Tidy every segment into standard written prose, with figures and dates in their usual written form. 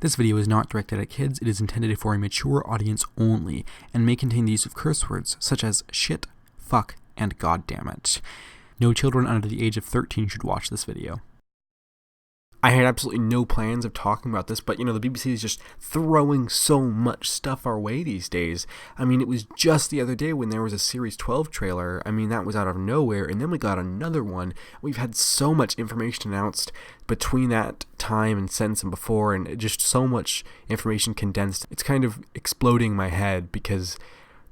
This video is not directed at kids, it is intended for a mature audience only, and may contain the use of curse words such as shit, fuck, and goddammit. No children under the age of 13 should watch this video. I had absolutely no plans of talking about this, but the BBC is just throwing so much stuff our way these days. I mean, it was just the other day when there was a Series 12 trailer. I mean, that was out of nowhere, and then we got another one. We've had so much information announced between that time and since and before, and just so much information condensed. It's kind of exploding my head because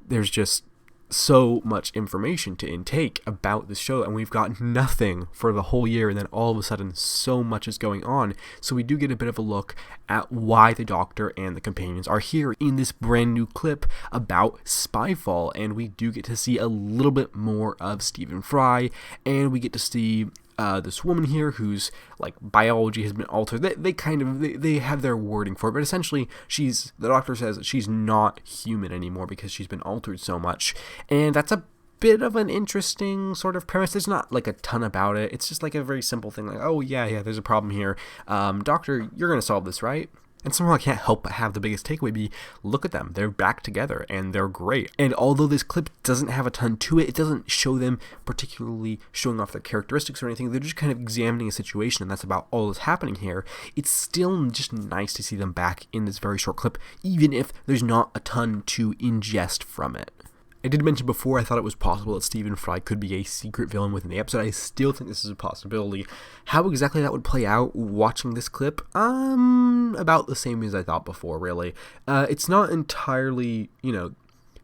there's just so much information to intake about this show, and we've got nothing for the whole year, and then all of a sudden so much is going on. So we do get a bit of a look at why the Doctor and the companions are here in this brand new clip about Spyfall, and we do get to see a little bit more of Stephen Fry, and we get to see this woman here whose biology has been altered. They have their wording for it, but essentially the Doctor says that she's not human anymore because she's been altered so much, and that's a bit of an interesting sort of premise. There's not a ton about it. It's just a very simple thing, oh yeah, there's a problem here. Doctor, you're gonna solve this, right? And somehow I can't help but have the biggest takeaway be, look at them, they're back together, and they're great. And although this clip doesn't have a ton to it, it doesn't show them particularly showing off their characteristics or anything. They're just kind of examining a situation, and that's about all that's happening here. It's still just nice to see them back in this very short clip, even if there's not a ton to ingest from it. I did mention before I thought it was possible that Stephen Fry could be a secret villain within the episode. I still think this is a possibility. How exactly that would play out watching this clip? About the same as I thought before, really. It's not entirely,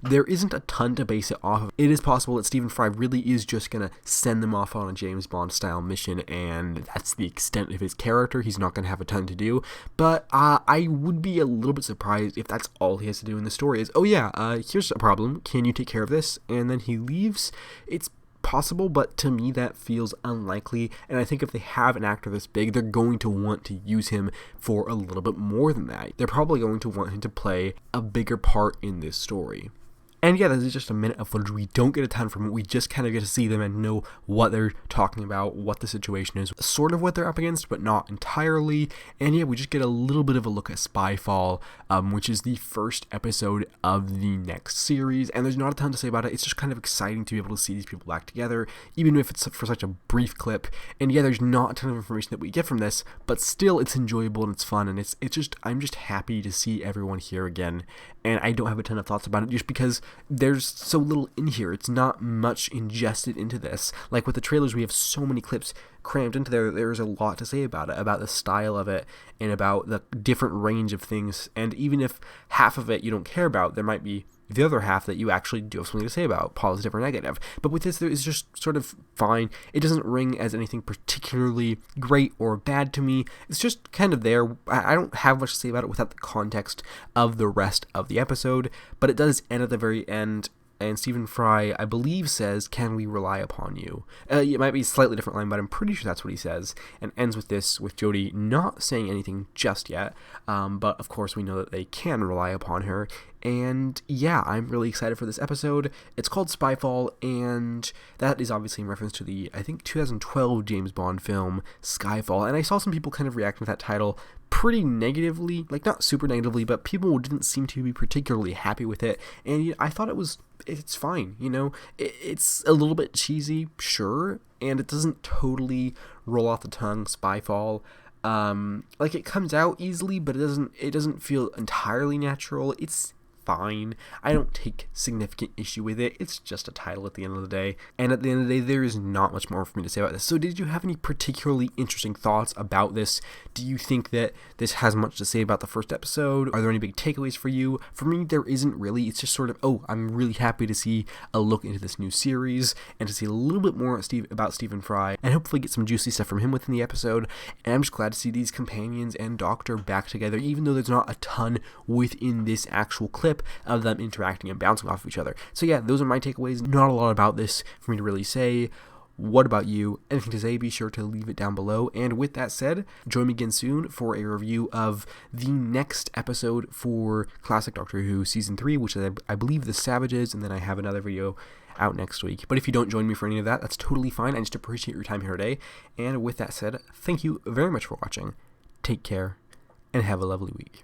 there isn't a ton to base it off of. It is possible that Stephen Fry really is just going to send them off on a James Bond style mission, and that's the extent of his character. He's not going to have a ton to do, but I would be a little bit surprised if that's all he has to do in the story is, oh yeah, here's a problem, can you take care of this? And then he leaves. It's possible, but to me that feels unlikely, and I think if they have an actor this big, they're going to want to use him for a little bit more than that. They're probably going to want him to play a bigger part in this story. And yeah, this is just a minute of footage. We don't get a ton from it. We just kind of get to see them and know what they're talking about, what the situation is, sort of what they're up against, but not entirely. And yeah, we just get a little bit of a look at Spyfall, which is the first episode of the next series. And there's not a ton to say about it. It's just kind of exciting to be able to see these people back together, even if it's for such a brief clip. And yeah, there's not a ton of information that we get from this, but still it's enjoyable and it's fun. And I'm just happy to see everyone here again. And I don't have a ton of thoughts about it just because there's so little in here. It's not much ingested into this. Like with the trailers, we have so many clips crammed into there. There's a lot to say about it, about the style of it, and about the different range of things. And even if half of it you don't care about, there might be the other half that you actually do have something to say about, positive or negative. But with this, it's just sort of fine. It doesn't ring as anything particularly great or bad to me. It's just kind of there. I don't have much to say about it without the context of the rest of the episode, but it does end at the very end. And Stephen Fry, I believe, says, "Can we rely upon you?" It might be a slightly different line, but I'm pretty sure that's what he says. And ends with this, with Jodie not saying anything just yet. But of course, we know that they can rely upon her. And yeah, I'm really excited for this episode. It's called Spyfall, and that is obviously in reference to the, I think, 2012 James Bond film, Skyfall. And I saw some people kind of reacting to that title pretty negatively, not super negatively, but people didn't seem to be particularly happy with it. And I thought it's fine, It's a little bit cheesy, sure, and it doesn't totally roll off the tongue, Spyfall. It comes out easily, but it doesn't feel entirely natural. It's fine. I don't take significant issue with it. It's just a title at the end of the day. And at the end of the day, there is not much more for me to say about this. So did you have any particularly interesting thoughts about this? Do you think that this has much to say about the first episode? Are there any big takeaways for you? For me, there isn't really. It's just sort of, I'm really happy to see a look into this new series and to see a little bit more about Stephen Fry and hopefully get some juicy stuff from him within the episode. And I'm just glad to see these companions and Doctor back together, even though there's not a ton within this actual clip of them interacting and bouncing off of each other. So yeah, those are my takeaways. Not a lot about this for me to really say. What about you? Anything to say, be sure to leave it down below. And with that said, join me again soon for a review of the next episode for Classic Doctor Who Season 3, which is, I believe, The Savages, and then I have another video out next week. But if you don't join me for any of that, that's totally fine. I just appreciate your time here today. And with that said, thank you very much for watching. Take care, and have a lovely week.